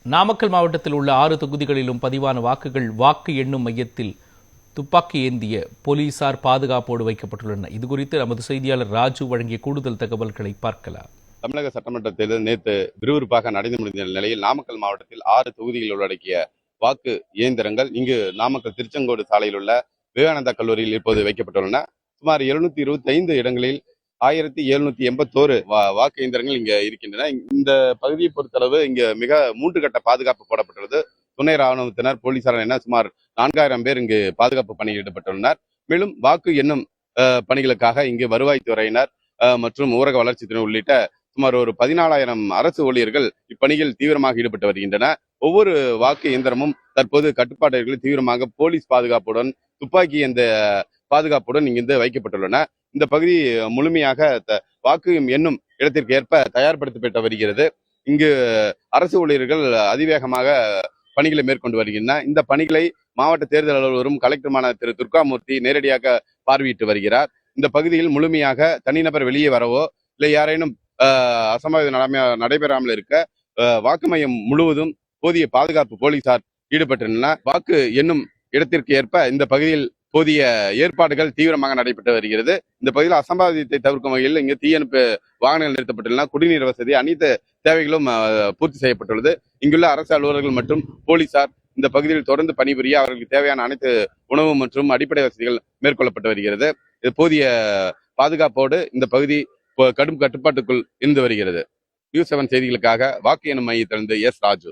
நாமக்கல் மாவட்டத்தில் உள்ள 6 தொகுதிகளிலும் பதிவான வாக்குகள் வாக்கு எண்ணும் மையத்தில் துப்பாக்கி ஏந்திய போலீசார் பாதுகாப்போடு வைக்கப்பட்டுள்ளன. இதுகுறித்து நமது செய்தியாளர் ராஜு வழங்கிய கூடுதல் தகவல்களை பார்க்கலாம். தமிழக சட்டமன்ற தேர்தல் நேற்று விறுவிறுப்பாக நடந்து முடிந்த நிலையில் நாமக்கல் மாவட்டத்தில் 6 தொகுதிகள் உள்ளடக்கிய வாக்கு இயந்திரங்கள் இங்கு நாமக்கல் திருச்செங்கோடு சாலையில் உள்ள விவேகானந்தா கல்லூரியில் இப்போது வைக்கப்பட்டுள்ளன. சுமார் 725 இடங்களில் 1781 வாக்கு இயந்திரங்கள் இங்க இருக்கின்றன. இந்த பகுதியை பொறுத்தளவு இங்க மிக 3 கட்ட பாதுகாப்பு போடப்பட்டுள்ளது. துணை ராணுவத்தினர், போலீசார் என சுமார் 4000 பேர் இங்கு பாதுகாப்பு பணியில் ஈடுபட்டுள்ளனர். மேலும் வாக்கு எண்ணும் பணிகளுக்காக இங்கு வருவாய்த்துறையினர் மற்றும் ஊரக வளர்ச்சித்துறை உள்ளிட்ட சுமார் ஒரு 14,000 அரசு ஊழியர்கள் இப்பணியில் தீவிரமாக ஈடுபட்டு வருகின்றன. ஒவ்வொரு வாக்கு இயந்திரமும் தற்போது கட்டுப்பாடுகளில் தீவிரமாக போலீஸ் பாதுகாப்புடன், துப்பாக்கி இந்த பாதுகாப்புடன் இங்கிருந்து வைக்கப்பட்டுள்ளன. இந்த பகுதி முழுமையாக வாக்கு எண்ணும் இடத்திற்கு ஏற்ப தயார்படுத்தப்பட்டு வருகிறது. இங்கு அரசு ஊழியர்கள் அதிவேகமாக பணிகளை மேற்கொண்டு வருகின்றன. இந்த பணிகளை மாவட்ட தேர்தல் அலுவலரும் கலெக்டருமான திரு துர்காமூர்த்தி நேரடியாக பார்வையிட்டு வருகிறார். இந்த பகுதியில் முழுமையாக தனிநபர் வெளியே வரவோ இல்லை யாரேனும் அசம்பாவிதம் நடைபெறாமல் இருக்க வாக்கு மையம் முழுவதும் போதிய பாதுகாப்பு போலீசார் ஈடுபட்டுள்ளனர். வாக்கு எண்ணும் இடத்திற்கு ஏற்ப இந்த பகுதியில் போதிய ஏற்பாடுகள் தீவிரமாக நடைபெற்று வருகிறது. இந்த பகுதியில் அசம்பாவிதத்தை தவிர்க்கும் வகையில் இங்கு தீயணைப்பு வாகனங்கள் நிறுத்தப்பட்டுள்ளன. குடிநீர் வசதி, அனைத்து தேவைகளும் பூர்த்தி செய்யப்பட்டுள்ளது. இங்குள்ள அரசு அலுவலர்கள் மற்றும் போலீசார் இந்த பகுதியில் தொடர்ந்து பணிபுரிய அவர்களுக்கு தேவையான அனைத்து உணவு மற்றும் அடிப்படை வசதிகள் மேற்கொள்ளப்பட்டு வருகிறது. இது போதிய பாதுகாப்போடு இந்த பகுதி கடும் கட்டுப்பாட்டுக்குள் இருந்து வருகிறது. நியூஸ் 7 செய்திகளுக்காக வாக்கு எண்ணும் மையத்திலிருந்து எஸ் ராஜு.